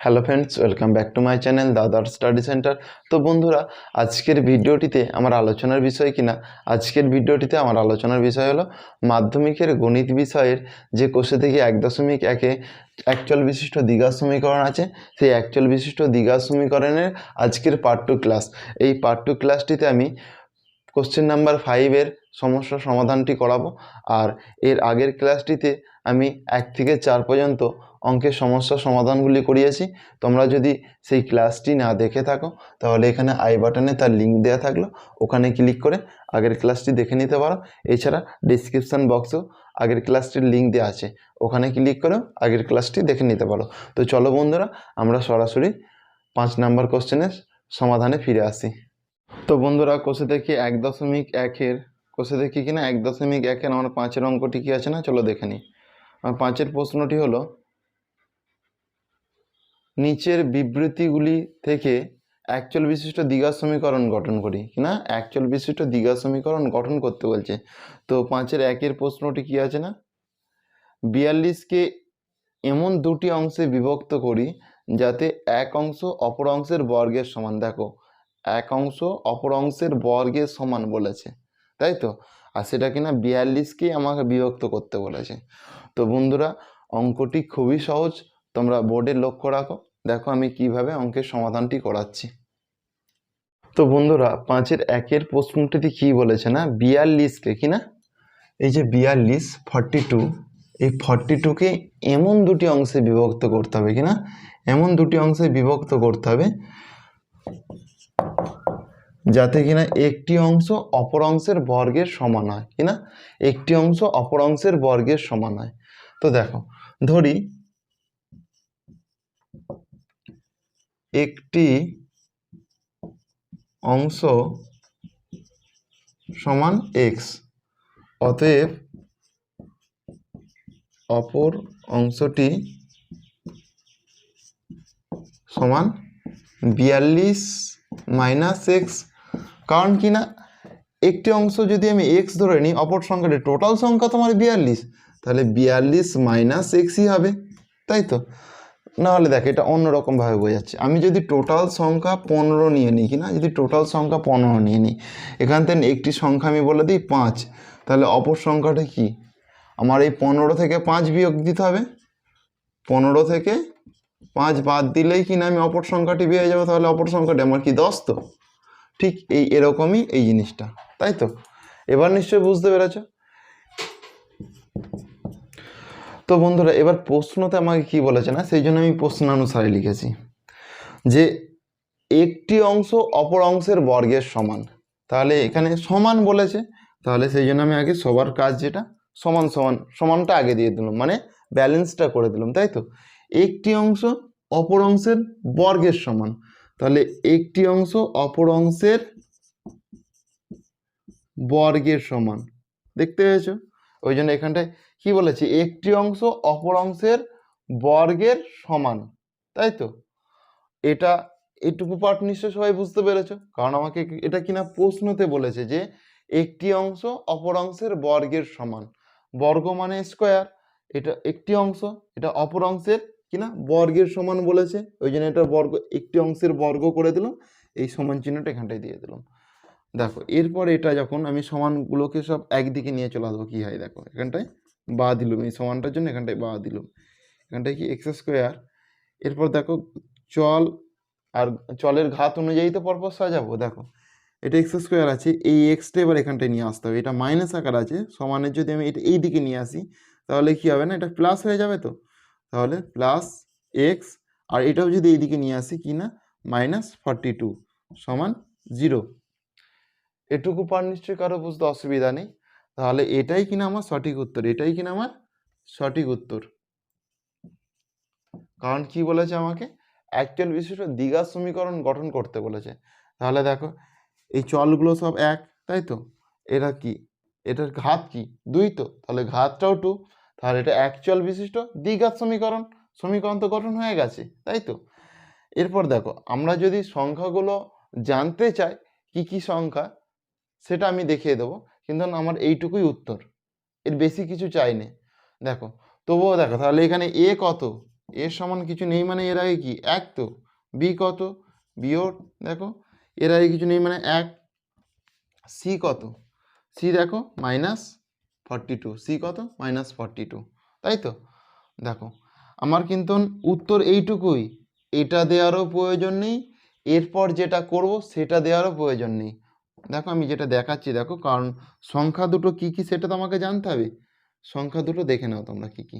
Hello friends, welcome back to my channel দাদার study centre. তো বন্ধুরা, আজকের ভিডিওটিতে আমার আলোচনার বিষয় হলো মাধ্যমিকের গণিত বিষয়ের যে কোষে থেকে 1.1-এ অ্যাকচুয়াল বিশিষ্ট দ্বিঘাত সমীকরণ আছে, সেই অ্যাকচুয়াল বিশিষ্ট দ্বিঘাত সমীকরণের আজকের পার্ট 2 ক্লাস। এই পার্ট 2 ক্লাসটিতে আমি কোশ্চেন নাম্বার 5-এর সমস্যা সমাধানটি করাবো। আর এর আগের ক্লাসটিতে আমি 1 থেকে 4 পর্যন্ত অঙ্কের সমস্যা সমাধানগুলি করিয়েছি। তোমরা যদি সেই ক্লাসটি না দেখে থাকো তাহলে এখানে আই বাটনে তার লিঙ্ক দেওয়া থাকলো, ওখানে ক্লিক করে আগের ক্লাসটি দেখে নিতে পারো। এছাড়া ডিসক্রিপশান বক্সেও আগের ক্লাসটির লিঙ্ক দেওয়া আছে, ওখানে ক্লিক করেও আগের ক্লাসটি দেখে নিতে পারো। তো চলো বন্ধুরা, আমরা সরাসরি 5 নাম্বার কোশ্চেনের সমাধানে ফিরে আসি। তো বন্ধুরা, কোষে দেখি 1.1-এর আমার 5-এর অঙ্কটি কি আছে না, চলো দেখে নিই। আমার 5-এর প্রশ্নটি হলো, নিচের বিবৃতিগুলি থেকে অ্যাকচুয়াল বিশিষ্ট দ্বিঘাত সমীকরণ গঠন করি। কিনা অ্যাকচুয়াল বিশিষ্ট দ্বিঘাত সমীকরণ গঠন করতে বলছে। তো 5-এর 1-এর প্রশ্নটি কি আছে না, 42কে এমন দুটি অংশে বিভক্ত করি যাতে এক অংশ অপর অংশের বর্গের সমান। দেখো, এক অংশ অপর অংশের বর্গের সমান বলেছে, তাই তো। আর সেটা কিনা 42কেই আমাকে বিভক্ত করতে বলেছে। তো বন্ধুরা, অঙ্কটি খুবই সহজ, তোমরা বোর্ডে লক্ষ্য রাখো। দেখো আমি কিভাবে অঙ্কের সমাধানটি করাচ্ছি। তো বন্ধুরা, 5-এর 1-এর প্রশ্নটিতে কি বলেছে না, 42কে কিনা, এই যে 42 42, এই 42কে এমন দুটি অংশে বিভক্ত করতে হবে। কিনা এমন দুটি অংশে বিভক্ত করতে হবে যাতে কিনা একটি অংশ অপর অংশের বর্গের সমান হয়। কিনা একটি অংশ অপর অংশের বর্গের সমান হয়। তো দেখো, ধরি একটি অংশ সমান এক্স, অতএব অপর অংশটি সমান 42 মাইনাস এক্স। কারণ কি না, একটি অংশ যদি আমি এক্স ধরে নিই, অপর সংখ্যাটি টোটাল সংখ্যা তোমার 42, তাহলে 42 মাইনাস এক্সই হবে, তাই তো। নাহলে দেখ, এটা অন্যরকমভাবে বোঝাচ্ছে। আমি যদি টোটাল সংখ্যা 15 নিয়ে নিই, কিনা যদি টোটাল সংখ্যা 15 নিয়ে নিই, এখান থেকে একটি সংখ্যা আমি বলে দিই 5, তাহলে অপর সংখ্যাটা কি, আমার এই 15 থেকে 5 বিয়োগ দিতে হবে। 15 থেকে 5 বাদ দিলেই কিনা আমি অপর সংখ্যাটি পেয়ে যাবো, তাহলে অপর সংখ্যাটি আমার কি 10। তো ঠিক এরকমই এই জিনিসটা, তাই তো। এবার নিশ্চয়ই বুঝতে পেরেছ। তো বন্ধুরা, এবার প্রশ্নতে আমাকে কি বলেছে না, সেই জন্য আমি প্রশ্নানুসারে লিখেছি যে একটি অংশ অপর অংশের বর্গের সমান। তাহলে এখানে সমান বলেছে, তাহলে সেই জন্য আমি আগে সবার কাজ যেটা সমান সমান, সমানটা আগে দিয়ে দিলাম, মানে ব্যালেন্সটা করে দিলাম, তাই তো। একটি অংশ অপর অংশের বর্গের সমান, তাহলে একটি অংশ অপর অংশের বর্গের সমান, দেখতে পেয়েছো। ওই জন্য এখানটায় কি বলেছি, একটি অংশ অপর অংশের বর্গের সমান, তাই তো। এটা এইটুকু পার্ট নিশ্চয় সবাই বুঝতে পেরেছো, কারণ আমাকে এটা কিনা প্রশ্নতে বলেছে যে একটি অংশ অপর অংশের বর্গের সমান। বর্গ মানে স্কোয়ার, এটা একটি অংশ, এটা অপর অংশের কিনা বর্গের সমান বলেছে, ওই জন্য এটা বর্গ, একটি অংশের বর্গ করে দিলাম, এই সমান চিহ্নটা এখানটায় দিয়ে দিলাম। দেখো, এরপর এটা যখন আমি সমানগুলোকে সব একদিকে নিয়ে চলে আসবো, কি হয় দেখো, এখানটায় বা দিলুম, এই সমানটার জন্য এখানটায় বা দিলুম, এখানটায় কি এক্স স্কোয়ার। এরপর দেখো, চল আর চলের ঘাত অনুযায়ী তো পরপর সাজাবো। দেখো, এটা এক্স স্কোয়ার আছে, এই এক্সটা এবার এখানটায় নিয়ে আসতে হবে, এটা মাইনাস আকার আছে, সমানের যদি আমি এটা এই দিকে নিয়ে আসি তাহলে কি হবে না, এটা প্লাস হয়ে যাবে। তো তাহলে প্লাস এক্স, আর এটাও যদি এইদিকে নিয়ে আসি কি না, -42 সমান 0। এটুকু পার নিশ্চয়ই কারো বুঝতে অসুবিধা নেই। তাহলে এটাই কিনা আমার সঠিক উত্তর, এটাই কিনা আমার সঠিক উত্তর। কারণ কি বলেছে আমাকে, অ্যাকচুয়াল বিশিষ্ট দ্বিঘাত সমীকরণ গঠন করতে বলেছে। তাহলে দেখো, এই চলগুলো সব এক, তাই তো। এটা কি, এটার ঘাত কি 2, তো তাহলে ঘাতটাও 2, তাহলে এটা অ্যাকচুয়াল বিশিষ্ট দ্বিঘাত সমীকরণ। সমীকরণ তো গঠন হয়ে গেছে, তাই তো। এরপর দেখো, আমরা যদি সংখ্যাগুলো জানতে চাই কি কি সংখ্যা, সেটা আমি দেখিয়ে দেবো, কিন্তু আমার এইটুকুই উত্তর, এর বেশি কিছু চাই না। দেখো, তবুও দেখো, তাহলে এখানে এ কত, এর সমান কিছু নেই মানে এর আগে কি 1, তো বি কত, বিও দেখো এর আগে কিছু নেই মানে 1, সি কত, সি দেখো -42, সি কত -42, তাই তো। দেখো আমার কিন্তু উত্তর এইটুকুই, এটা দেওয়ারও প্রয়োজন নেই, এরপর যেটা করব সেটা দেওয়ারও প্রয়োজন নেই। দেখো আমি যেটা দেখাচ্ছি দেখো, কারণ সংখ্যা দুটো কি কি সেটা তো আমাকে জানতে হবে। সংখ্যা দুটো দেখে নাও তোমরা কি কি।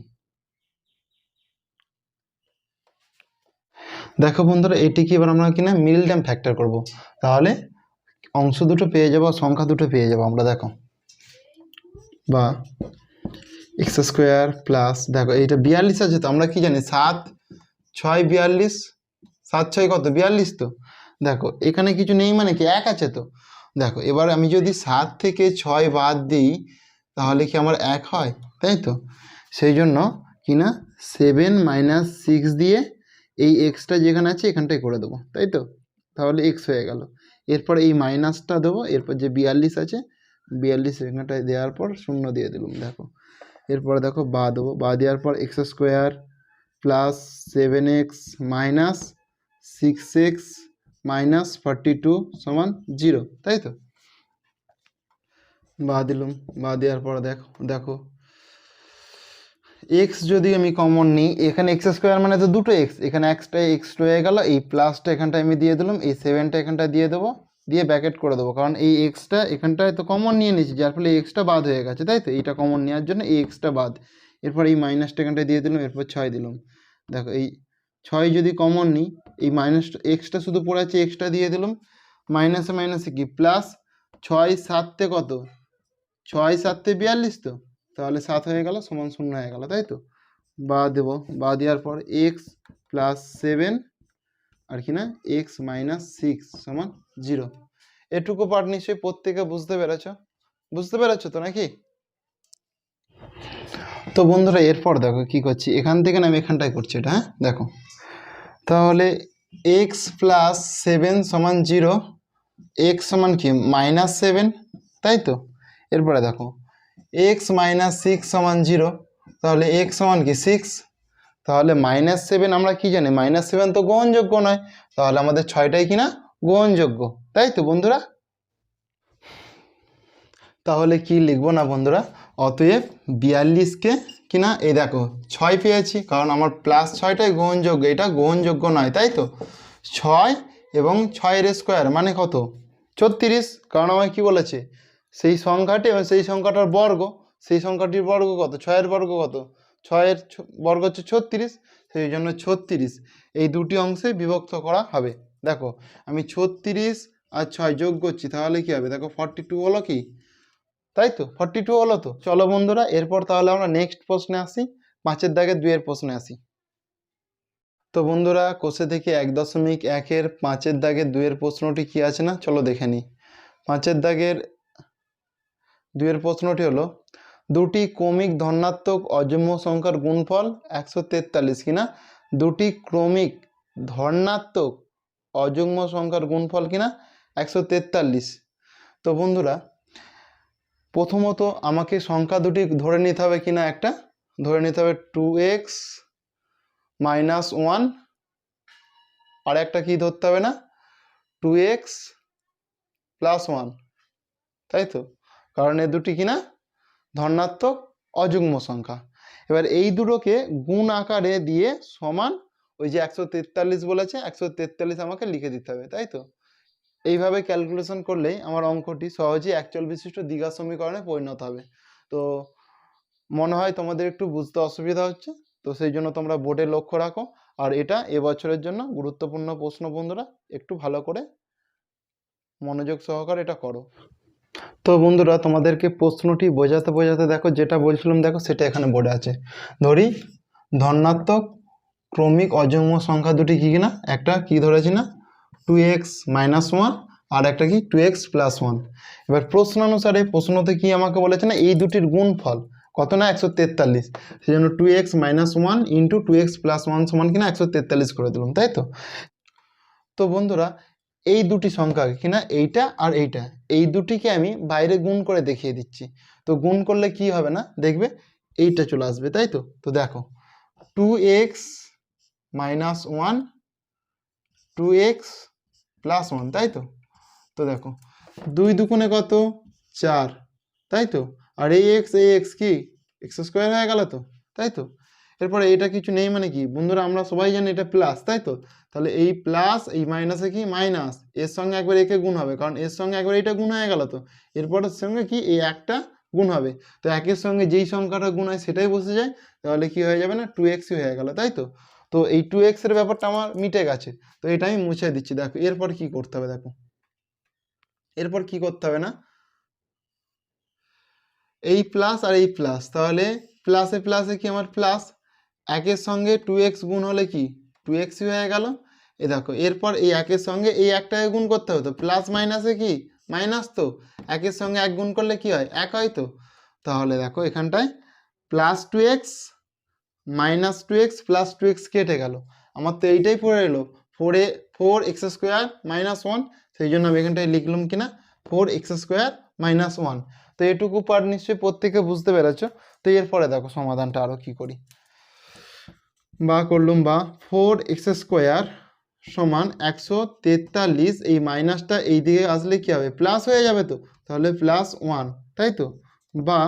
দেখো বন্ধুরা এটিকে এবার আমরা কিনা মিডল টার্ম ফ্যাক্টর করব, তাহলে অংশ দুটো পেয়ে যাবো, সংখ্যা দুটো পেয়ে যাবো আমরা। দেখো বা এক্স স্কোয়ার প্লাস, দেখো এইটা 42 আছে, তো আমরা কি জানি 7, 6, 42, 7, 6 কত 42, তো দেখো এখানে কিছু নেই মানে কি 1 আছে, তো দেখো এবার আমি যদি 7 থেকে 6 বাদ দিই তাহলে কি আমার 1 হয়, তাই তো। সেই জন্য কিনা 7 - 6 দিয়ে এই এক্সটা যেখানে আছে এখানটাই করে দেবো, তাই তো। তাহলে এক্স হয়ে গেল, এরপর এই মাইনাসটা দেবো, এরপর যে 42 আছে 42 এখানটায় দেওয়ার পর 0 দিয়ে দিলাম। দেখো এরপরে দেখো বা দেবো, বা দেওয়ার পর x square plus 7x minus 6x minus 42 সমান 0, তাই তো। বা দিলাম, বা দেওয়ার পর দেখো দেখো এক্স যদি আমি কমন নিই, এখানে এক্স স্কোয়ার মানে তো দুটো এক্স, এখানে একটা এক্স হয়ে গেল, এই প্লাসটা এখানটায় আমি দিয়ে দিলাম, এই 7টা এখানটায় দিয়ে দেবো, দিয়ে ব্যাকেট করে দেবো, কারণ এই এক্সটা এখানটায় তো কমন নিয়ে নিয়েছি, যার ফলে এক্সটা বাদ হয়ে গেছে, তাই তো। এইটা কমন নেওয়ার জন্য এই এক্সটা বাদ, এরপর এই মাইনাসটা এখানটায় দিয়ে দিলাম, এরপর 6 দিলাম। দেখো এই 6 যদি কমন নিই, এই মাইনাসটা এক্সটা শুধু পড়ে আছে, এক্সটা দিয়ে দিলাম, মাইনাসে মাইনাসে কি প্লাস, 6 7 কত, 6 7 42, তো তাহলে 7 হয়ে গেল সমান 0 হয়ে গেল, তাই তো। বা দেব, বা দেওয়ার পর এক্স প্লাস 7 আর কি না এক্স মাইনাস 6 সমান 0। এটুকু পার্ট নিশ্চয়ই প্রত্যেকে বুঝতে পেরেছো তো নাকি? তো বন্ধুরা এরপর দেখো কি করছি, এখান থেকে আমি এখানটায় করছি এটা, হ্যাঁ দেখো তাহলে এক্স প্লাস 7 সমান 0, এক্স সমান কি -7, তাই তো। এরপরে দেখো এক্স মাইনাস 6 সমান 0, তাহলে এক্স সমান কি 6, তাহলে -7 আমরা কি জানি -7 তো গ্রহণযোগ্য নয়, তাহলে আমাদের 6টাই কিনা গ্রহণযোগ্য, তাই তো বন্ধুরা। তাহলে কি লিখবো না বন্ধুরা, অতএব 42কে কিনা এই দেখো 6 পেয়েছি, কারণ আমার প্লাস 6টাই গ্রহণযোগ্য, এটা গ্রহণযোগ্য নয়, তাই তো। 6 এবং 6 স্কোয়ার মানে কত 36, কারণ আমায় কি বলেছে সেই সংখ্যাটি এবং সেই সংখ্যাটার বর্গ, সেই সংখ্যাটির বর্গ কত 6-এর বর্গ কত, 6-এর বর্গ হচ্ছে 36, সেই জন্য 36 এই দুটি অংশে বিভক্ত করা হবে। দেখো আমি 36 আর 6 যোগ করছি, তাহলে কি হবে দেখো 42 হলো কি, তাই তো 42 হলো তো। চলো বন্ধুরা এরপর তাহলে আমরা নেক্সট প্রশ্নে আসি, 5-এর দাগের 2-এর প্রশ্নে আসি। তো বন্ধুরা কোষে থেকে 1.1-এর 5-এর দাগের 2-এর প্রশ্নটি কি আছে না, চলো দেখে নিই। 5-এর দাগের 2-এর প্রশ্নটি হলো দুটি ক্রমিক ধনাত্মক অযুগ্ম সংখ্যার গুণফল 143 কিনা, দুটি ক্রমিক ধনাত্মক অযুগ্ম সংখ্যার গুণফল কিনা 143। তো বন্ধুরা প্রথমত আমাকে সংখ্যা দুটি ধরে নিতে হবে কিনা, একটা ধরে নিতে হবে 2x - 1, আর একটা কি ধরতে হবে না 2x + 1, তাই তো, কারণ এই দুটি কিনা ধনাত্মক অযুগ্ম সংখ্যা। এবার এই দুটোকে গুণ আকারে দিয়ে সমান ওই যে 143 বলেছে, 143 আমাকে লিখে দিতে হবে, তাই তো। এইভাবে ক্যালকুলেশন করলেই আমার অঙ্কটি সহজেই একচল বিশিষ্ট দ্বিঘাত সমীকরণে পরিণত হবে। তো মনে হয় তোমাদের একটু বুঝতে অসুবিধা হচ্ছে, তো সেই জন্য তোমরা বোর্ডে লক্ষ্য রাখো, আর এটা এবছরের জন্য গুরুত্বপূর্ণ প্রশ্ন বন্ধুরা, একটু ভালো করে মনোযোগ সহকারে এটা করো। তো বন্ধুরা তোমাদেরকে প্রশ্নটি বোঝাতে বোঝাতে দেখো যেটা বলছিলাম দেখো সেটা এখানে বোর্ডে আছে। ধরি ধনাত্মক ক্রমিক অযুগ্ম সংখ্যা দুটি কি কিনা, একটা কি ধরেছি না 2x - 1 আর একটা কি 2x + 1। এবার প্রশ্ন অনুসারে প্রশ্নতে কি আমাকে বলেছে না এই দুটির গুণফল কত না 143, সেই জন্য 2x - 1 × 2x + 1 সমান কিনা 143 করে দিলাম, তাই তো। তো বন্ধুরা এই দুটি সংখ্যা কিনা এইটা আর এইটা, এই দুটিকে আমি বাইরে গুণ করে দেখিয়ে দিচ্ছি। তো গুণ করলে কি হবে না দেখবে এইটা চলে আসবে, তাই তো। তো দেখো 2x minus one 2x plus one, তাই তো? তো দেখো 2 দুগুণে কত 4, তাই তো? আর এই এক্স কি এক্স স্কোয়ার হয়ে গেল তো, তাই তো? এরপরে এটা কিছু নেই মানে কি বন্ধুরা, আমরা সবাই জানি এটা প্লাস, তাই তো? তাহলে এই প্লাস এই মাইনাসে কি মাইনাস, এর সঙ্গে একবার একে গুণ হবে, কারণ এর সঙ্গে একবার এটা গুণ হয়ে গেল তো, এরপরের সঙ্গে কি এই একটা গুণ হবে, তো একের সঙ্গে যেই সংখ্যাটা গুণ হয় সেটাই বসে যায়, তাহলে কি হয়ে যাবে না 2x হয়ে গেল, তাই তো? তো এই 2x এর ব্যাপারটা আমার মিটে গেছে, তো এটা আমি মুছে দিচ্ছি। দেখো এরপর কি করতে হবে, দেখো এরপর কি করতে হবে না, এই প্লাস আর এই প্লাস, তাহলে প্লাসে প্লাসে কি আমার প্লাস, একের সঙ্গে 2x গুণ হলে কি 2x হয়ে গেল। এ দেখো এরপর এই একের সঙ্গে এই একটাকে গুণ করতে হবে, তো প্লাস মাইনাসে কি মাইনাস, তো একের সঙ্গে এক গুণ করলে কি হয় এক হয় তো, তাহলে দেখো এখানটায় plus 2x minus 2x plus 2x কেটে গেল, আমার তো এইটাই পড়ে এলো 4x স্কোয়ার মাইনাস ওয়ান, সেই জন্য আমি এখানটায় লিখলাম কিনা 4x স্কোয়ার মাইনাস ওয়ান। তো এটুকু পার্ট নিশ্চয়ই প্রত্যেকে বুঝতে পেরেছো। তো এরপরে দেখো সমাধানটা আরও কি করি, বা করলুম বা 4x স্কোয়ার সমান 143, এই মাইনাসটা এই দিকে আসলে কি হবে প্লাস হয়ে যাবে তো, তাহলে প্লাস ওয়ান, তাই তো? বা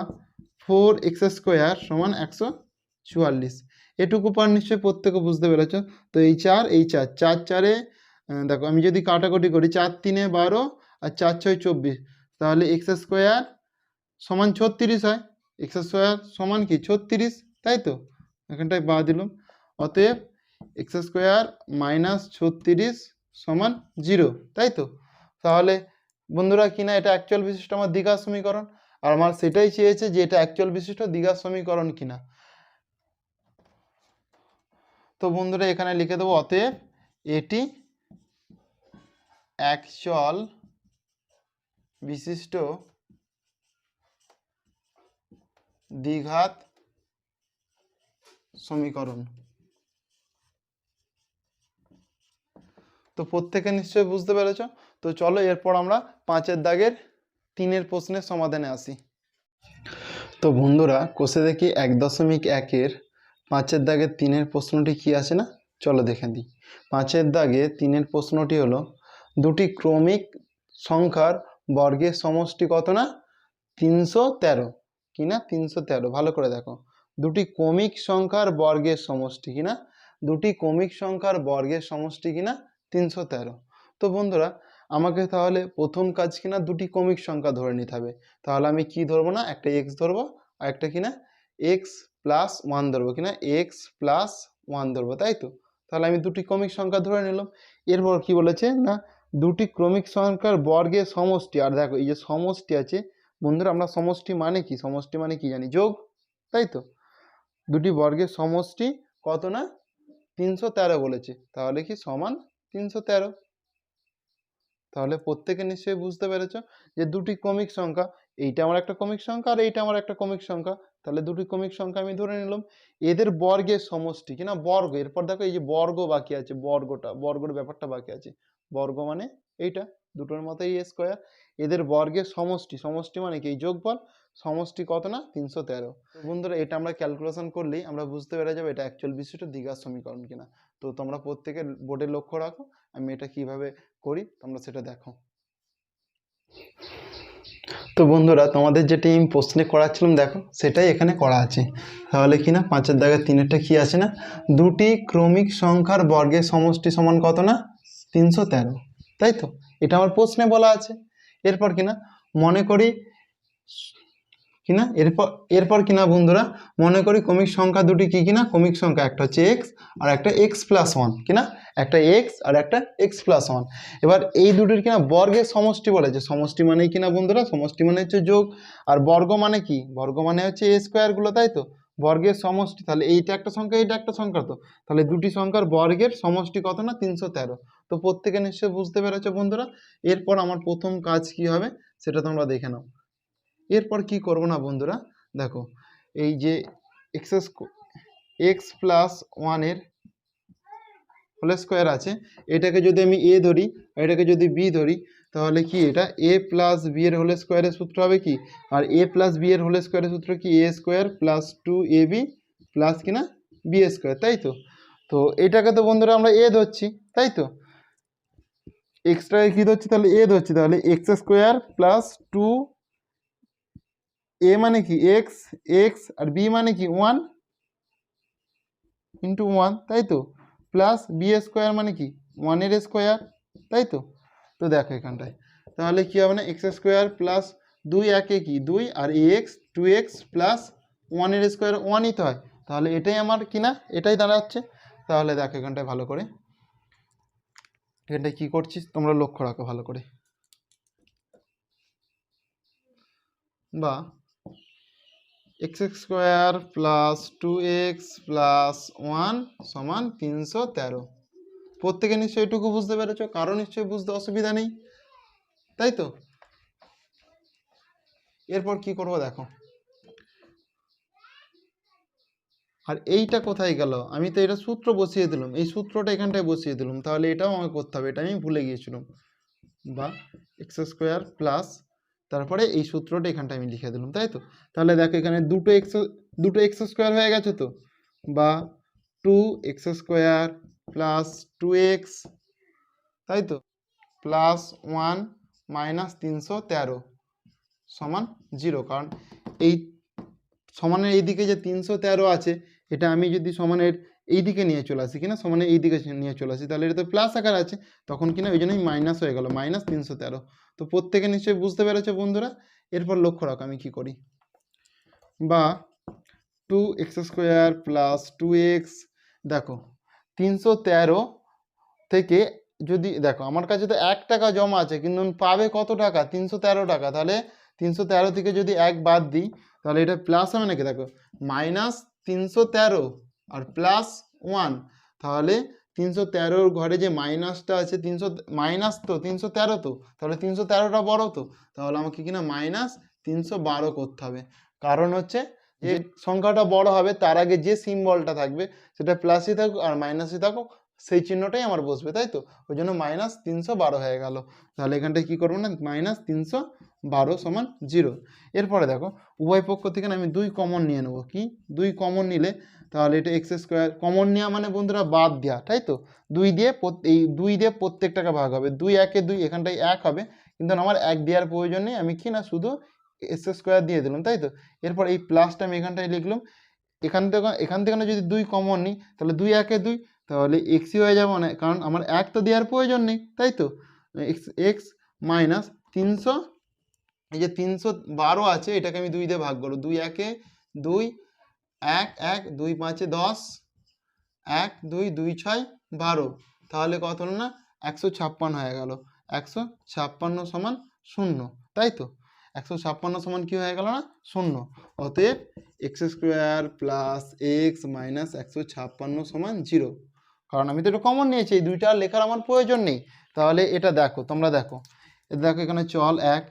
4x স্কোয়ার সমান 144, এটুকু পার নিশ্চয়ই প্রত্যেকে বুঝতে পেরেছো। তো এই চার এই চার চার চারে দেখো আমি যদি কাটাকুটি করি 4 3 12 আর 4 6 24, তাহলে এক্স স্কোয়ার সমান 36 হয়, এক্স স্কোয়ার সমান কি 36, তাই তো? এখানটায় বা দিলাম, অতএব এক্স স্কোয়ার মাইনাস 36 সমান 0, তাই তো? তাহলে বন্ধুরা কিনা এটা অ্যাকচুয়াল বিশিষ্ট আমার দ্বিঘাত সমীকরণ, আর আমার সেটাই চেয়েছে যে এটা অ্যাকচুয়াল বিশিষ্ট দ্বিঘাত সমীকরণ কিনা। তো বন্ধুরা এখানে লিখে দেবো অতএব এটি অ্যাকচুয়াল বিশিষ্ট দ্বিঘাত সমীকরণ। তো প্রত্যেকে নিশ্চয়ই বুঝতে পেরেছ। তো চলো এরপর আমরা 5-এর দাগের 3-এর প্রশ্নের সমাধানে আসি। তো বন্ধুরা কোষে দেখি 1.1-এর 5-এর দাগের 3-এর প্রশ্নটি কি আছে না, চলো দেখে দিই। 5-এর দাগে 3-এর প্রশ্নটি হলো দুটি ক্রমিক সংখ্যার বর্গের সমষ্টি কত না 313, কিনা 313, ভালো করে দেখো, দুটি ক্রমিক সংখ্যার বর্গের সমষ্টি কিনা, দুটি ক্রমিক সংখ্যার বর্গের সমষ্টি কিনা 313। তো বন্ধুরা আমাকে তাহলে প্রথম কাজ কিনা দুটি ক্রমিক সংখ্যা ধরে নিতে হবে, তাহলে আমি কি ধরবো না একটা এক্স ধরবো আর একটা কিনা এক্স প্লাস ওয়ান ধরবো, কিনা এক্স প্লাস ওয়ান ধরবো, তাই তো? তাহলে আমি দুটি ক্রমিক সংখ্যা ধরে নিলাম। এরপর কি বলেছে না দুটি ক্রমিক সংখ্যার বর্গের সমষ্টি, আর দেখো এই যে সমষ্টি আছে বন্ধুরা, আমরা সমষ্টি মানে কি, সমষ্টি মানে কি জানি যোগ, তাই তো? দুটি বর্গের সমষ্টি কত না 313 বলেছে, তাহলে কি সমান 313। তাহলে প্রত্যেকে নিশ্চয়ই বুঝতে পেরেছো যে দুটি ক্রমিক সংখ্যা, এইটা আমার একটা ক্রমিক সংখ্যা আর এইটা আমার একটা ক্রমিক সংখ্যা, তাহলে দুটি ক্রমিক সংখ্যা আমি ধরে নিলাম, এদের বর্গের সমষ্টি কিনা বর্গ। এরপর দেখো এই যে বর্গ বাকি আছে, বর্গের ব্যাপারটা বাকি আছে, বর্গ মানে এইটা দুটোর মতোই এ স্কোয়ার, এদের বর্গের সমষ্টি, সমষ্টি মানে কি এই যোগফল, সমষ্টি কত না 313। বন্ধুরা এটা আমরা ক্যালকুলেশন করলেই আমরা বুঝতে পেরে যাবো এটা অ্যাকচুয়াল বিশিষ্ট দ্বিঘাত সমীকরণ কিনা। তো তোমরা প্রত্যেকে বোর্ডে লক্ষ্য রাখো আমি এটা কিভাবে করি তোমরা সেটা দেখো। তো বন্ধুরা তোমাদের যেটি আমি প্রশ্নে করাচ্ছিলাম দেখো সেটাই এখানে করা আছে, তাহলে কি না 5-এর দাগের 3-এরটা কি আছে না দুটি ক্রমিক সংখ্যার বর্গের সমষ্টি সমান কত না 313, তাই তো? এটা আমার প্রশ্নে বলা আছে। এরপর কিনা মনে করি কিনা এরপর কিনা বন্ধুরা মনে করি ক্রমিক সংখ্যা দুটি কি কিনা ক্রমিক সংখ্যা, একটা হচ্ছে এক্স আর একটা এক্স প্লাস ওয়ান, কিনা একটা এক্স আর একটা এক্স প্লাস ওয়ান। এবার এই দুটির কিনা বর্গের সমষ্টি বলেছে, সমষ্টি মানে কিনা বন্ধুরা সমষ্টি মানে হচ্ছে যোগ, আর বর্গ মানে কি বর্গ মানে হচ্ছে এ স্কোয়ারগুলো, তাই তো? বর্গের সমষ্টি, তাহলে এইটা একটা সংখ্যা এইটা একটা সংখ্যা, তো তাহলে দুটি সংখ্যার বর্গের সমষ্টি কত না 313। তো প্রত্যেকে নিশ্চয়ই বুঝতে পেরেছো বন্ধুরা। এরপর আমার প্রথম কাজ কি হবে সেটা তোমরা দেখে নাও। এরপর কি করব না বন্ধুরা দেখো এই যে এক্স প্লাস ওয়ানের হোল স্কোয়ার আছে, এটাকে যদি আমি এ ধরি আর এটাকে যদি বি ধরি, তাহলে কি এটা এ প্লাস বি এর হোল স্কোয়ারের সূত্র হবে কি, আর এ প্লাস বি এর হোল স্কোয়ারের সূত্র কি এ স্কোয়ার প্লাস 2ab প্লাস কিনা বি স্কোয়ার, তাই তো? তো এটাকে তো বন্ধুরা আমরা এ ধরছি, তাই তো এক্সট্রাকে কী ধরছি তাহলে এ ধরছি, তাহলে এক্স স্কোয়ার প্লাস টু এ মানে কি এক্স, এক্স আর বি মানে কি 1 ইন্টু 1, তাই তো প্লাস বি স্কোয়ার মানে কি 1 এর স্কোয়ার, তাই তো। তো দেখো এখানটায় তাহলে কী হবে না এক্স স্কোয়ার প্লাস 2 একে কি 2 আর এক্স 2x প্লাস 1 এর স্কোয়ার 1ই তো হয়, তাহলে এটাই আমার কি না এটাই দাঁড়াচ্ছে। তাহলে দেখো এখানটায় ভালো করে এখানটায় কী করছিস তোমরা লক্ষ্য রাখো ভালো করে, বা x square plus 2x plus 1 সমান 313। প্রত্যেকে নিশ্চয়ই এটুকু বুঝতে পেরেছ, কারো নিশ্চয়ই বুঝতে অসুবিধা নেই, তাই তো। এরপর কি করব দেখো, আর এইটা কোথায় গেল, আমি তো এটা সূত্র বসিয়ে দিলাম, এই সূত্রটা এখানটায় বসিয়ে দিলাম, তাহলে এটাও আমাকে করতে হবে, এটা আমি ভুলে গিয়েছিলাম। বা এক্স স্কোয়ার প্লাস তারপরে এই সূত্রটা এখানটায় আমি লিখে দিলাম, তাই তো। তাহলে দেখো এখানে দুটো এক্স স্কোয়ার হয়ে গেছে তো, বা 2x স্কোয়ার প্লাস 2x, তাই তো প্লাস 1 মাইনাস 313 সমান 0, কারণ এই সমানের এই দিকে যে 313 আছে এটা আমি যদি সমানের এই দিকে নিয়ে চলে আসি কিনা সমানের এই দিকে নিয়ে চলে আসি তাহলে এটা তো প্লাস আকার আছে, তখন কিনা ওই জন্যই মাইনাস হয়ে গেল মাইনাস 313। তো প্রত্যেকে নিশ্চয়ই বুঝতে পেরেছো বন্ধুরা। এরপর লক্ষ্য রাখো আমি কি করি, বা 2x স্কোয়ার প্লাস 2x, দেখো 313 থেকে যদি দেখো আমার কাছে তো 1 টাকা জমা আছে কিন্তু পাবে কত টাকা 313 টাকা, তাহলে 313 থেকে যদি 1 বাদ দিই তাহলে এটা প্লাস হবে নাকি, দেখো মাইনাস 313 আর প্লাস 1, তাহলে 313 ঘরে যে মাইনাসটা আছে 300 মাইনাস তো 313 তো, তাহলে 313টা বড় তো, তাহলে আমাকে কিনা মাইনাস 312 করতে হবে। কারণ হচ্ছে যে সংখ্যাটা বড় হবে তার আগে যে সিম্বলটা থাকবে সেটা প্লাসই থাকুক আর মাইনাসই থাকুক সেই চিহ্নটাই আমার বসবে, তাই তো ওই জন্য মাইনাস 312 হয়ে গেল। তাহলে এখানটায় কী করবো না মাইনাস 312 সমান 0। এরপরে দেখো উভয় পক্ষ থেকে আমি 2 কমন নিয়ে নেবো, কি 2 কমন নিলে তাহলে এটা এক্স স্কোয়ার কমন নেওয়া মানে বন্ধুরা বাদ দেওয়া, তাই তো 2 দিয়ে এই 2 দিয়ে প্রত্যেকটাকে ভাগ হবে, 2 একে 2 এখানটায় 1 হবে, কিন্তু আমার 1 দেওয়ার প্রয়োজন নেই, আমি কি না শুধু এক্স স্কোয়ার দিয়ে দিলাম, তাই তো। এরপর এই প্লাসটা আমি এখানটায় লিখলাম, এখান থেকে যদি 2 কমন নিই তাহলে 2 একে 2, তাহলে এক্সই হয়ে যাবে না, কারণ আমার 1 তো দেওয়ার প্রয়োজন নেই, তাই তো এক্স মাইনাস 300, এই যে 312 আছে এটাকে আমি 2 দিয়ে ভাগ করব, 2 একে 2 1 1 2 5 10 1 2 2 6 12, তাহলে কত হলো না 156 হয়ে গেল, 156 সমান 0, তাই তো 156 সমান কি হয়ে গেল না 0। অতএব x square plus x minus 156 সমান 0, কারণ আমি তো এটা কমন নিয়েছি, এই দুইটা লেখার আমার প্রয়োজন নেই। তাহলে এটা দেখো তোমরা দেখো দেখো এখানে চল 1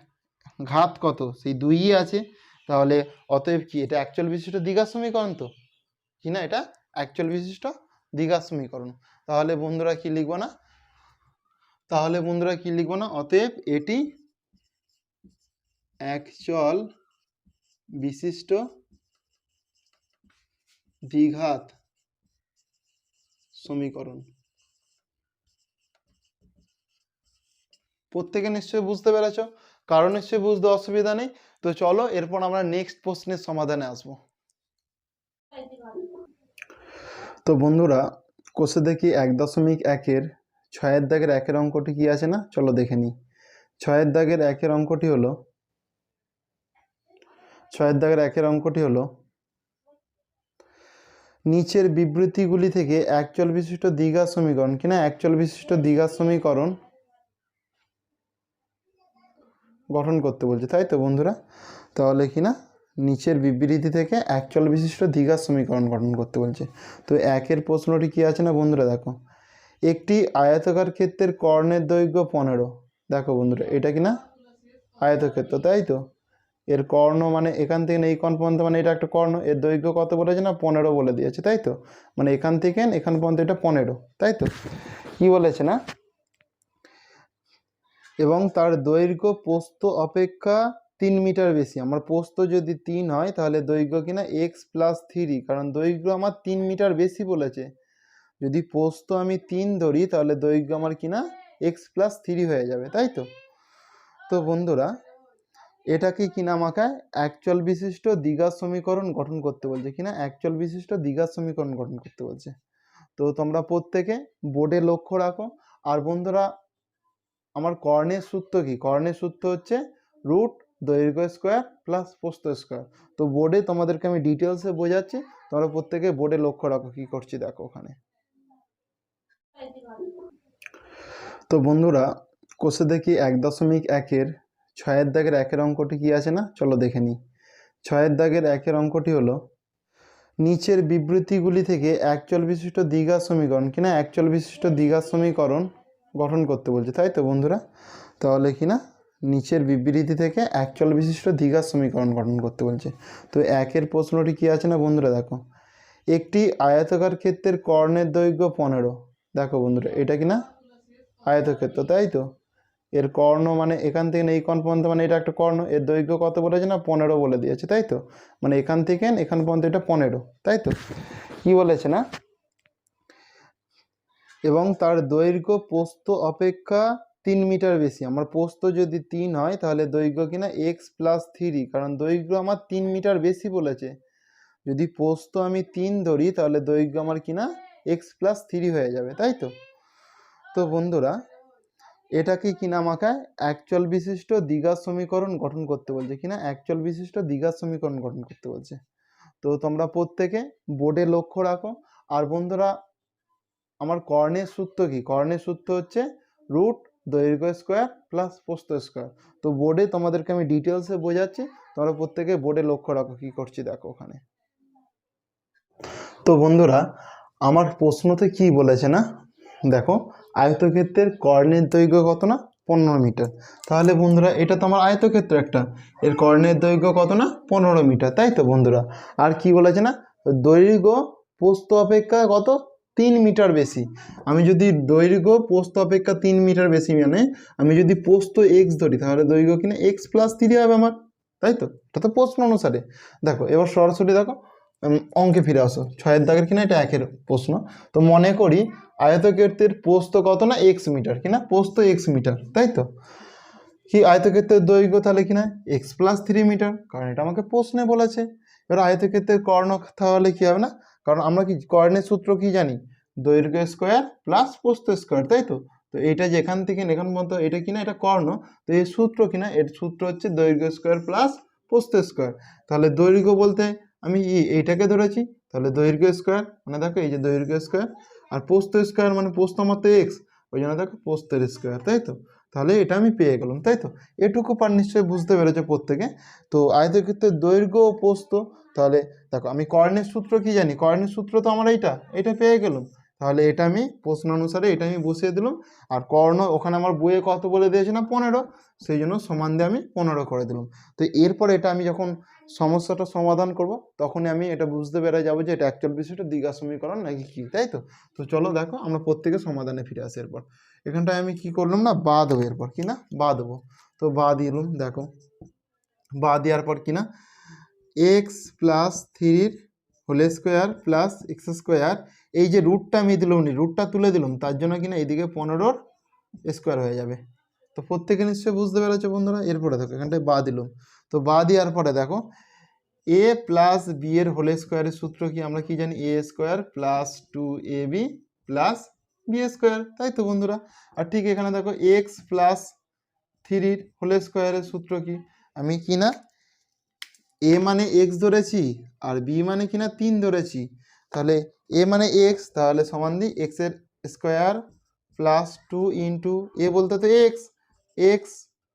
ঘাত কত সেই 2ই আছে, তাহলে অতএব কি এটা অ্যাকচুয়াল বিশিষ্ট দ্বিঘাত সমীকরণ তো, কি না এটা অ্যাকচুয়াল বিশিষ্ট দ্বিঘাত সমীকরণ। তাহলে বন্ধুরা কি লিখবো না, অতএব এটি অ্যাকচুয়াল বিশিষ্ট দ্বিঘাত সমীকরণ। প্রত্যেকে নিশ্চয়ই বুঝতে পেরেছ, কারণ নিশ্চয়ই বুঝতে অসুবিধা নেই। তো চলো এরপর আমরা নেক্সট প্রশ্নের সমাধানে আসব। তো বন্ধুরা কোষে দেখি 1.1-এর 6-এর দাগের 1-এর অঙ্কটি কি আছে না, চলো দেখে নিই। 6-এর দাগের 1-এর অঙ্কটি হলো 6-এর দাগের 1-এর অঙ্কটি হলো নিচের বিবৃতিগুলি থেকে অ্যাকচুয়াল বিশিষ্ট দ্বিঘাত সমীকরণ, কিনা অ্যাকচুয়াল বিশিষ্ট দ্বিঘাত সমীকরণ গঠন করতে বলছে, তাই তো বন্ধুরা। তাহলে কিনা নিচের বিবৃতি থেকে অ্যাকচুয়াল বিশিষ্ট দ্বিঘাত সমীকরণ গঠন করতে বলছে। তো 1-এর প্রশ্নটি কি আছে না বন্ধুরা, দেখো একটি আয়তাকার ক্ষেত্রের কর্ণের দৈর্ঘ্য 15, দেখো বন্ধুরা এটা কিনা আয়তক্ষেত্র, তাই তো এর কর্ণ মানে এখান থেকে এই কোণ পর্যন্ত মানে এটা একটা কর্ণ, এর দৈর্ঘ্য কত বলেছে না 15 বলে দিয়েছে, তাই তো মানে এখান থেকে এখান পর্যন্ত এটা 15, তাই তো কি বলেছে না, এবং তার দৈর্ঘ্য প্রস্থ অপেক্ষা 3 মিটার বেশি। আমার প্রস্থ যদি 3 হয় তাহলে দৈর্ঘ্য কিনা x + 3, কারণ দৈর্ঘ্য আমার 3 মিটার বেশি বলেছে, যদি প্রস্থ আমি 3 ধরি তাহলে দৈর্ঘ্য আমার কিনা x+3 হয়ে যাবে, তাই তো? তো বন্ধুরা এটাকে কিনা আমাকে অ্যাকচুয়াল বিশিষ্ট দ্বিঘাত সমীকরণ গঠন করতে বলছে, কিনা অ্যাকচুয়াল বিশিষ্ট দ্বিঘাত সমীকরণ গঠন করতে বলছে। তো তোমরা প্রত্যেকে বোর্ডে লক্ষ্য রাখো। আর বন্ধুরা আমার কর্ণের সূত্র কি? কর্ণের সূত্র হচ্ছে রুট দৈর্ঘ্য স্কোয়ার প্লাস প্রস্থ স্কোয়ার। তো বোর্ডে তোমাদেরকে আমি ডিটেলসে বোঝাচ্ছি, তোমরা প্রত্যেকে বোর্ডে লক্ষ্য রাখো কি করছি দেখো ওখানে। তো বন্ধুরা কোষে দেখি 1.1-এর 6-এর দাগের 1-এর অঙ্কটি কি আছে না, চলো দেখে নিই। 6-এর দাগের 1-এর অঙ্কটি হলো নিচের বিবৃতিগুলি থেকে অ্যাকচুয়াল বিশিষ্ট দ্বিঘাত সমীকরণ, কিনা অ্যাকচুয়াল বিশিষ্ট দ্বিঘাত সমীকরণ গঠন করতে বলছে, তাই তো বন্ধুরা? তাহলে কিনা নিচের বিবৃতি থেকে অ্যাকচুয়াল বিশিষ্ট দ্বিঘাত সমীকরণ গঠন করতে বলছে। তো 1-এর প্রশ্নটি কি আছে না বন্ধুরা, দেখো একটি আয়তাকার ক্ষেত্রের কর্ণের দৈর্ঘ্য 15। দেখো বন্ধুরা এটা কিনা আয়তক্ষেত্র, তাই তো? এর কর্ণ মানে এখান থেকে এই কোণ পর্যন্ত, মানে এটা একটা কর্ণ, এর দৈর্ঘ্য কত বলেছে না 15 বলে দিয়েছে, তাই তো? মানে এখান থেকে এখান পর্যন্ত এটা 15, তাই তো? কি বলেছে না, এবং তার দৈর্ঘ্য প্রস্থ অপেক্ষা 3 মিটার বেশি। আমার প্রস্থ যদি 3 হয় তাহলে দৈর্ঘ্য কিনা x+3, কারণ দৈর্ঘ্য আমার 3 মিটার বেশি বলেছে। যদি প্রস্থ আমি 3 ধরি তাহলে দৈর্ঘ্য আমার কিনা x+3 হয়ে যাবে, তাই তো? তো বন্ধুরা এটাকে কিনা আমাকে অ্যাকচুয়াল বিশিষ্ট দ্বিঘাত সমীকরণ গঠন করতে বলছে, কিনা অ্যাকচুয়াল বিশিষ্ট দ্বিঘাত সমীকরণ গঠন করতে বলছে। তো তোমরা প্রত্যেকে বোর্ডে লক্ষ্য রাখো। আর বন্ধুরা আমার কর্ণের সূত্র কি? কর্ণের সূত্র হচ্ছে রুট দৈর্ঘ্য স্কোয়ার প্লাস প্রস্থ স্কোয়ার। তো বোর্ডে তোমাদেরকে আমি ডিটেলসে বোঝাচ্ছি, তোমরা প্রত্যেকে বোর্ডে লক্ষ্য রাখো কি করছি দেখো ওখানে। তো বন্ধুরা আমার প্রশ্নতে কি বলেছে না, দেখো আয়তক্ষেত্রের কর্ণের দৈর্ঘ্য কত না 15 মিটার। তাহলে বন্ধুরা এটা তো আমার আয়তক্ষেত্র একটা, এর কর্ণের দৈর্ঘ্য কত না 15 মিটার, তাই তো বন্ধুরা? আর কি বলেছে না, দৈর্ঘ্য প্রস্থ অপেক্ষা কত 3 মিটার বেশি। আমি যদি দৈর্ঘ্য প্রস্থ অপেক্ষা 3 মিটার বেশি, মানে আমি যদি প্রস্থ x ধরি তাহলে দৈর্ঘ্য কিনা x+3 হবে আমার, তাই তো? এটা তো প্রশ্ন অনুসারে। দেখো এবার সরাসরি দেখো অঙ্কে ফিরে আসো। 6-এর দাগের কিনা এটা 1-এর প্রশ্ন। তো মনে করি আয়তক্ষেত্রের প্রস্থ কত না x মিটার, কিনা প্রস্থ x মিটার, তাই তো? কি আয়তক্ষেত্রের দৈর্ঘ্য তাহলে কিনা x+3 মিটার, কারণ এটা আমাকে প্রশ্নে বলেছে। এবার আয়তক্ষেত্রের কর্ণ তাহলে কি হবে না, কারণ আমরা কি কর্ণের সূত্র কি জানি, দৈর্ঘ্য স্কোয়ার প্লাস প্রস্থ স্কোয়ার, তাই তো? তো এটা যেখান থেকে এখান পর্যন্ত এটা কিনা এটা কর্ণ, তো এর সূত্র কিনা, এর সূত্র হচ্ছে দৈর্ঘ্য স্কোয়ার প্লাস প্রস্থ স্কোয়ার। তাহলে দৈর্ঘ্য বলতে আমি এইটাকে ধরেছি, তাহলে দৈর্ঘ্য স্কোয়ার মানে দেখো এই যে দৈর্ঘ্য স্কোয়ার, আর প্রস্থ স্কোয়ার মানে প্রস্থ আমার তো এক্স, ওই জন্য দেখো প্রস্থের স্কোয়ার, তাই তো? তাহলে এটা আমি পেয়ে গেলাম, তাই তো? এটুকু পার নিশ্চয়ই বুঝতে পেরেছো প্রত্যেকে। তো আয়তক্ষেত্রের দৈর্ঘ্য ও প্রস্থ, তাহলে দেখো আমি কর্ণের সূত্র কি জানি, কর্ণের সূত্র তো আমার এটা পেয়ে গেলাম। তাহলে এটা আমি প্রশ্ন অনুসারে এটা আমি বসিয়ে দিলাম। আর কর্ণ ওখানে আমার বইয়ে কত বলে দিয়েছে না 15, সেই জন্য সমান দিয়ে আমি 15 করে দিলাম। তো এরপর এটা আমি যখন সমস্যাটা সমাধান করব তখনই আমি এটা বুঝতে পেরে যাবো যে এটা অ্যাকচুয়াল বিষয়টা দ্বিঘাত সমীকরণ নাকি কি, তাই তো? তো চলো দেখো আমরা প্রত্যেকে সমাধানে ফিরে আসি। এরপর এখানটায় আমি কি করলাম না বা দেবো, এরপর কি না বা দেবো। তো বা দিলাম, দেখো বা দেওয়ার পর কি না x+3 whole square plus x square, এই যে রুটটা আমি দিলাম রুটটা তুলে দিলাম, তার জন্য কিনা এইদিকে 15 স্কোয়ার হয়ে যাবে। তো প্রত্যেকে নিশ্চয়ই বুঝতে পেরেছো বন্ধুরা। এরপরে দেখো এখানটায় বা দিলাম, তো বা দেওয়ার পরে দেখো a প্লাস বি এর হোল স্কোয়ারের সূত্র কি, আমরা কি জানি a square plus 2ab plus b square, তাই তো বন্ধুরা? আর ঠিক এখানে দেখো x+3 হোল স্কোয়ারের সূত্র কি, আমি কিনা a মানে x ধরেছি আর b মানে কিনা 3 ধরেছি, তাহলে a মানে x, তাহলে সমান দিই x এর স্কোয়ার প্লাস 2 ইন্টু a বলতে তো x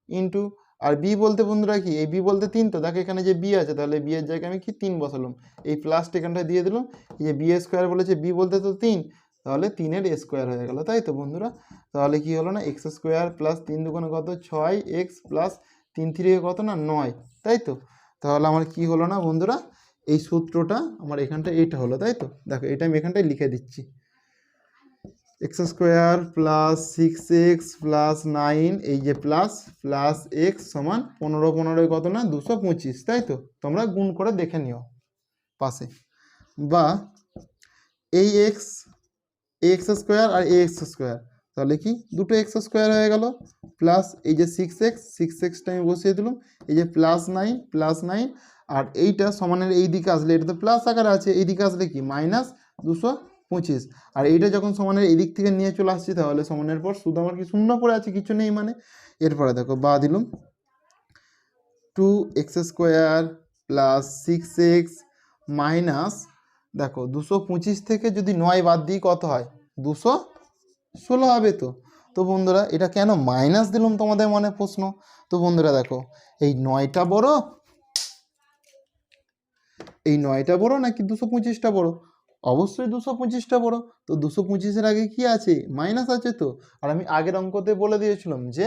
ইন্টু, আর b বলতে বন্ধুরা কি, এই b বলতে 3, তো দেখো এখানে যে b আছে তাহলে b এর জায়গায় আমি কি 3 বসালাম, এই প্লাসটা এখানটায় দিয়ে দিলাম। এই যে b স্কোয়ার বলেছে, b বলতে তো 3, তাহলে 3-এর স্কোয়ার হয়ে গেল, তাই তো বন্ধুরা? তাহলে কি হলো না এক্স স্কোয়ার প্লাস 3 দুগুণে কত 6x প্লাস 3 3 কত না 9, তাই তো? তাহলে আমার কি হলো না বন্ধুরা, এই সূত্রটা আমার এখানটা এইটা হলো, তাই তো? দেখো এটা আমি এখানটায় লিখে দিচ্ছি, x square plus 6x plus 9, এই যে প্লাস প্লাস এক্স সমান 15 15 কত না 225, তাই তো? তোমরা গুণ করে দেখে নিও পাশে। বা এই এক্স এক্স স্কোয়ার আর এ এক্স স্কোয়ার, তাহলে কি দুটো এক্স স্কোয়ার হয়ে গেল, প্লাস এই যে সিক্স এক্সটা আমি বসিয়ে দিলাম, এই যে প্লাস নাইন, আর এইটা সমানের এই দিকে আসলে, এটা তো প্লাস আকারে আছে, এই দিকে আসলে কি -225, আর এইটা যখন সমানের এই দিক থেকে নিয়ে চলে আসছি, তাহলে সমানের পর শুধু আমার কি শূন্য পড়ে আছে, কিছু নেই মানে। এরপরে দেখো বা দিলাম 2x² প্লাস 6x মাইনাস, দেখো 225 থেকে যদি 9 বাদ দিই কত হয়, 216 হবে। তো বন্ধুরা এটা কেন মাইনাস দিলাম তোমাদের মনে প্রশ্ন। তো বন্ধুরা দেখো এই 9টা বড়, এই 9টা বড় নাকি 225টা বড়, অবশ্যই 225টা বড়। তো 225-এর আগে কি আছে, মাইনাস আছে। তো আর আমি আগের অঙ্কতে বলে দিয়েছিলাম যে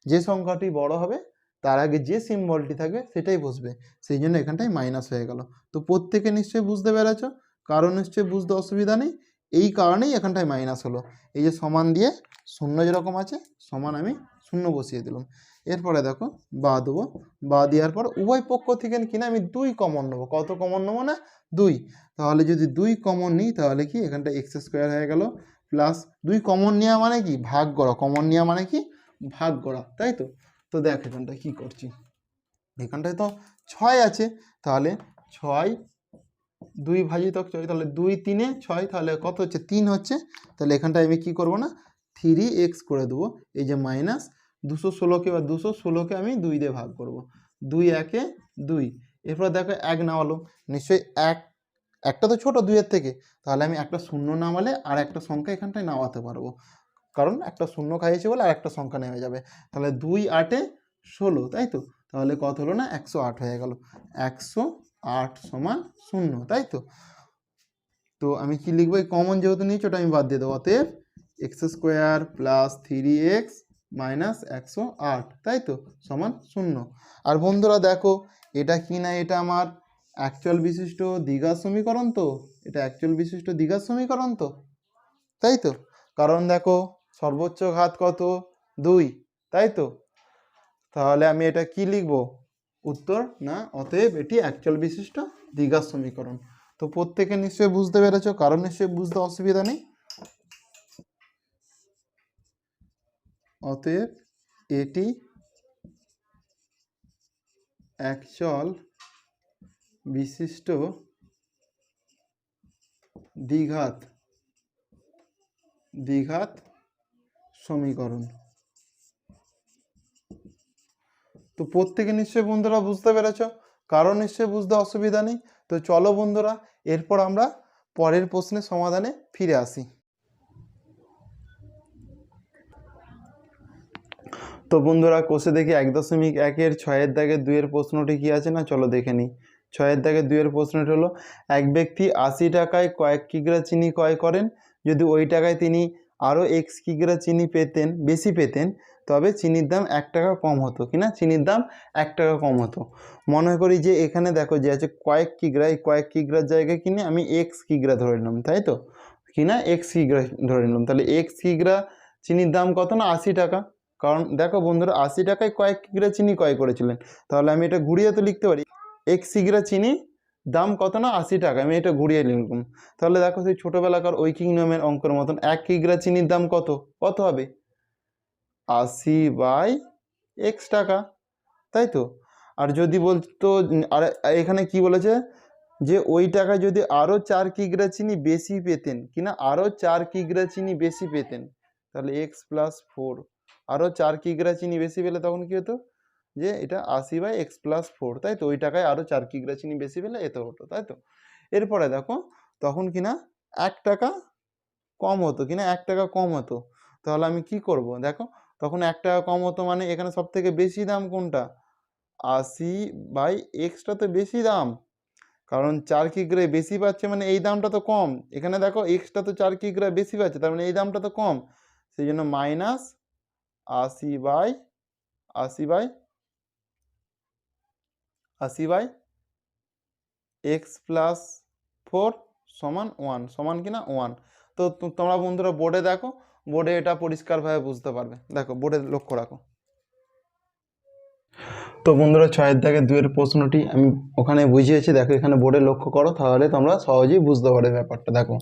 যে সংখ্যাটি বড় হবে তার আগে যে সিম্বলটি থাকবে সেটাই বসবে, সেই জন্য এখানটায় মাইনাস হয়ে গেল। তো প্রত্যেকে নিশ্চয়ই বুঝতে পেরেছ, কারণ নিশ্চয়ই বুঝতে অসুবিধা নেই, এই কারণেই এখানটায় মাইনাস হলো। এই যে সমান দিয়ে শূন্য যেরকম আছে, সমান আমি শূন্য বসিয়ে দিলাম। এরপরে দেখো বা দেবো, বা দেওয়ার পর উভয় পক্ষ থেকে কিনা আমি 2 কমন নেবো। কত কমন নেবো না, 2। তাহলে যদি 2 কমন নিই তাহলে কি এখানটা x² হয়ে গেল, প্লাস 2 কমন নেওয়া মানে কি ভাগ করা, কমন নেওয়া মানে কি ভাগ করা, তাই তো। তো দেখ এখানটায় কি করছি, এখানটায় তো 6 আছে, তাহলে 6 2 ভাজিত 6, তাহলে 2 3 6, তাহলে কত হচ্ছে 3 হচ্ছে। তাহলে এখানটায় আমি কি করব না 3x করে দেবো, এই যে মাইনাস 216কে বা 216কে আমি 2 দিয়ে ভাগ করব, 2 একে 2। এরপর দেখো 1 নামালো, নিশ্চয়ই একটা তো ছোট 2 এর থেকে, তাহলে আমি একটা শূন্য নামালে আর একটা সংখ্যা এখানটায় নামাতে পারবো, কারণ একটা শূন্য খাইয়েছি বলে আর একটা সংখ্যা নেমে যাবে। তাহলে 2 8 16, তাই তো। তাহলে কত হলো না 108 হয়ে গেল, 108 সমান 0, তাই তো। তো আমি কি লিখবো, এই কমন যেহেতু নিয়েছি ওটা আমি বাদ দিয়ে দেবো, অতএব x² প্লাস 3x মাইনাস 108, তাই তো, সমান 0। আর বন্ধুরা দেখো এটা কি না, এটা আমার অ্যাকচুয়াল বিশিষ্ট দ্বিঘাত সমীকরণ। তো এটা অ্যাকচুয়াল বিশিষ্ট দ্বিঘাত সমীকরণ, তো তাই তো, কারণ দেখো সর্বোচ্চ ঘাত কত 2, তাই তো। তাহলে আমি এটা কি লিখবো, উত্তর না, অতএব এটি অ্যাকচুয়াল বিশিষ্ট দ্বিঘাত সমীকরণ। তো প্রত্যেকে নিশ্চয়ই বুঝতে পেরেছো, কারণ নিশ্চয়ই বুঝতে অসুবিধা নেই। অতএব এটি অ্যাকচুয়াল বিশিষ্ট দ্বিঘাত সমীকরণ। তো প্রত্যেকে নিশ্চয়ই বন্ধুরা বুঝতে পেরেছো, কারণ নিশ্চয়ই বুঝতে অসুবিধা নেই। তো চলো বন্ধুরা এরপর আমরা পরের প্রশ্নের সমাধানে ফিরে আসি। তো বন্ধুরা কোষে দেখি 1.1-এর 6-এর দাগের 2-এর প্রশ্নটি কি আছে না, চলো দেখে নিই। 6-এর দাগের 2-এর প্রশ্নটি হলো, এক ব্যক্তি 80 টাকায় কয়েক কিগ্রা চিনি ক্রয় করেন, যদি ওই টাকায় তিনি আরও x কিগ্রা চিনি বেশি পেতেন, তবে চিনির দাম 1 টাকা কম হতো কিনা, চিনির দাম 1 টাকা কম হতো। মনে করি যে এখানে দেখো যে আছে কয়েক কিগ্রা, এই কয়েক কিগ্রার জায়গায় কিনে আমি x কিগ্রা ধরে নিলাম, তাই তো, কিনা x কিগ্রা ধরে নিলাম। তাহলে x কিগ্রা চিনির দাম কত না 80 টাকা, কারণ দেখো বন্ধুরা 80 টাকায় কয়েক কিগ্রা চিনি ক্রয় করেছিলেন, তাহলে আমি এটা ঘুরিয়ে তো লিখতে পারি, এক কিগ্রা চিনি দাম কত না 80 টাকা, আমি এটা ঘুরিয়ে লিখলাম। তাহলে দেখো সেই ছোটোবেলাকার ঐকিক নিয়মের অঙ্কের মতন 1 কিগ্রা চিনির দাম কত হবে, 80/x টাকা, তাই তো। আর যদি বলতো, আর এখানে কি বলেছে যে ওই টাকায় যদি আরও 4 কিগ্রা চিনি বেশি পেতেন কিনা, আরও 4 কিগ্রা চিনি বেশি পেতেন, তাহলে x+4, আরও 4 কিগ্রা চিনি বেশি পেলে তখন কি হতো, যে এটা 80/x+4, তাই তো, ওই টাকায় আরও 4 কিগ্রা চিনি বেশি পেলে এত হতো, তাই তো। এরপরে দেখো তখন কিনা 1 টাকা কম হতো কিনা, 1 টাকা কম হতো। তাহলে আমি কি করব, দেখো তখন 1 টাকা কম হতো মানে এখানে সব থেকে বেশি দাম কোনটা, 80/x তো বেশি দাম, কারণ 4 কিগ্রা বেশি পাচ্ছে মানে এই দামটা তো কম। এখানে দেখো এক্সটা তো 4 কিগ্রা বেশি পাচ্ছে, তার মানে এই দামটা তো কম, সেই জন্য মাইনাস 80/x+4 সমান 1, সমান কিনা 1। তো তোমরা বন্ধুরা বোর্ডে দেখো, বোর্ডে এটা পরিষ্কারভাবে বুঝতে পারবে, দেখো বোর্ডে লক্ষ্য রাখো। তো বন্ধুরা 6 দাগের 2 এর প্রশ্নটি আমি ওখানে বুঝিয়েছি, দেখো এখানে বোর্ডে লক্ষ্য করো, তাহলে তোমরা সহজেই বুঝতে পারবে ব্যাপারটা। দেখো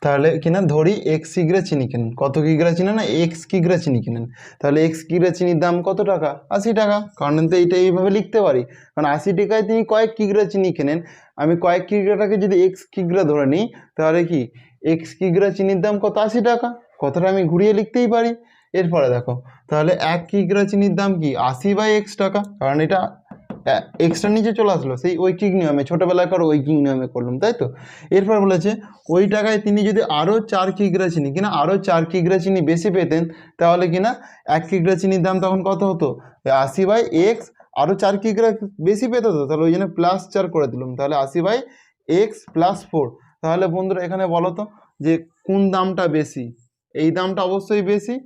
তাহলে কিনা ধরি এক্স কিগ্রা চিনি কেনেন, কত কিগ্রা চিনি না, এক্স কিগ্রা চিনি কেনেন, তাহলে এক্স কিগ্রা চিনির দাম কত টাকা, 80 টাকা। কারণ তো এইটা এইভাবে লিখতে পারি, কারণ 80 টাকায় তিনি কয়েক কিগ্রা চিনি কেনেন, আমি কয়েক কিগ্রাটাকে যদি এক্স কিগ্রা ধরে নিই, তাহলে কি এক্স কিগ্রা চিনির দাম কত, 80 টাকা, কথাটা আমি ঘুরিয়ে লিখতেই পারি। এরপরে দেখো তাহলে 1 কিগ্রা চিনির দাম কি 80/x টাকা, কারণ এটা এক্সট্রা নিচে চলে আসলো, সেই ঐকিক নিয়মে, ছোটোবেলাকার ঐকিক নিয়মে করলাম, তাই তো। এরপর বলেছে ওই টাকায় তিনি যদি আরও 4 কিগ্রা চিনি কিনা, আরও 4 কিগ্রা চিনি বেশি পেতেন, তাহলে কিনা 1 কিগ্রা চিনির দাম তখন কত হতো, 80/x, আরও 4 কিগ্রা বেশি পেতে হতো, তাহলে ওই জন্য +4 করে দিলাম, তাহলে 80/x + 4। তাহলে বন্ধুরা এখানে বলো তো যে কোন দামটা বেশি, এই দামটা অবশ্যই বেশি,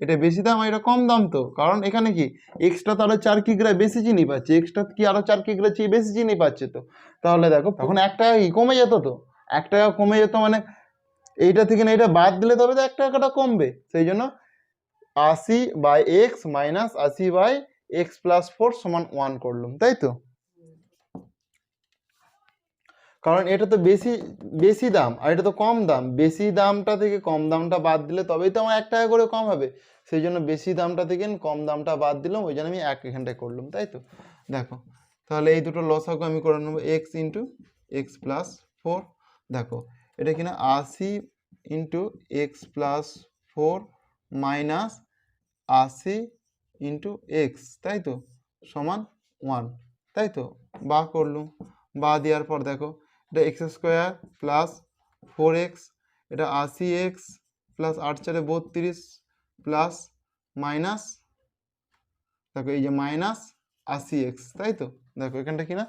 এটা বেশি দাম আর এটা কম দাম, তো কারণ এখানে কি এক্সট্রা তো আরো 4 কিগ্রা বেশি চিনি পাচ্ছে, এক্সট্রা কি আরো 4 কিগ্রা বেশি চিনি পাচ্ছে, তো তাহলে দেখো তখন 1 টাকা কি কমে যেত, তো 1 টাকা কমে যেত, মানে এইটা থেকে না এটা বাদ দিলে তবে তো 1 টাকাটা কমবে, সেই জন্য 80/x - 80/x + 4 = 1 করলাম, তাই তো। কারণ এটা তো বেশি বেশি দাম আর এটা তো কম দাম, বেশি দামটা থেকে কম দামটা বাদ দিলে তবেই তো আমার 1 টাকা করে কম হবে, সেই জন্য বেশি দামটা থেকে কম দামটা বাদ দিলাম, ওই জন্য আমি এখানটায় করলাম, তাই তো। দেখো তাহলে এই দুটো লসাগু আমি করে নেবো, x × x + 4, দেখো এটা কিনা 80 × x + 4 - 80 × x, তাই তো, সমান 1, তাই তো, বা করলুম, বা দেওয়ার পর দেখো এটা x² + 4x, এটা 80x + 8 × 4 = 32 প্লাস মাইনাস, দেখো এই যে -80x, তাই তো। দেখো এখানটা কিনা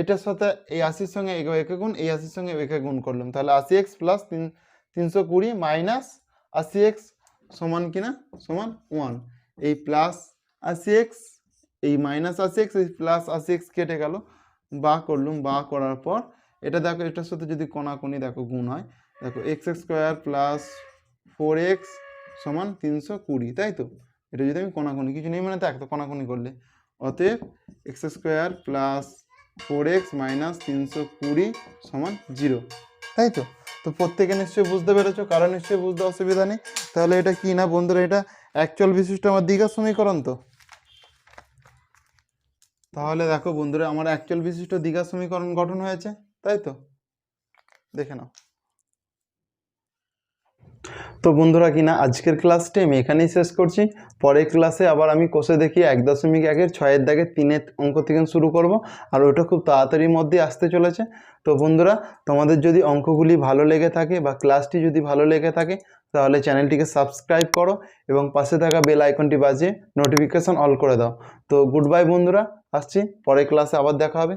এটার সাথে এই 80-র সঙ্গে একে গুণ, এই 80-র সঙ্গে একে গুণ করলাম, তাহলে 80x + 320 - 80x সমান কিনা, সমান 1। এই +80x, এই -80x, এই +80x কেটে গেল, বা করলুম, বা করার পর এটা দেখো এটার সাথে যদি কোণাকুণি দেখো গুণ হয়, দেখো x² + 4x = 320, তাই তো। এটা যদি আমি কোণাকুণি, কিছু নেই মানে তো একটা কোণাকুণি করলে, অতএব x² + 4x - 320 = 0, তাই তো। তো প্রত্যেকে নিশ্চয়ই বুঝতে পেরেছো, কারণ নিশ্চয়ই বুঝতে অসুবিধা নেই। তাহলে এটা কি না বন্ধুরা, এটা অ্যাকচুয়াল বিশিষ্ট আমার দ্বিঘাত সমীকরণ, তো তাহলে দেখো বন্ধুরা আমার অ্যাকচুয়াল বিশিষ্ট দ্বিঘাত সমীকরণ গঠন হয়েছে, তাই তো, দেখে নাও। তো বন্ধুরা কিনা আজকের ক্লাসটি আমি এখানেই শেষ করছি, পরের ক্লাসে আবার আমি কষে দেখি 1.1-এর 6 দাগের 3 অঙ্ক থেকে শুরু করব, আর ওটা খুব তাড়াতাড়ির মধ্যে আসতে চলেছে। তো বন্ধুরা তোমাদের যদি অঙ্কগুলি ভালো লেগে থাকে বা ক্লাসটি যদি ভালো লেগে থাকে, তাহলে চ্যানেলটিকে সাবস্ক্রাইব করো এবং পাশে থাকা বেল আইকনটি বাজিয়ে নোটিফিকেশন অল করে দাও। তো গুড বাই বন্ধুরা, আসছি, পরের ক্লাসে আবার দেখা হবে।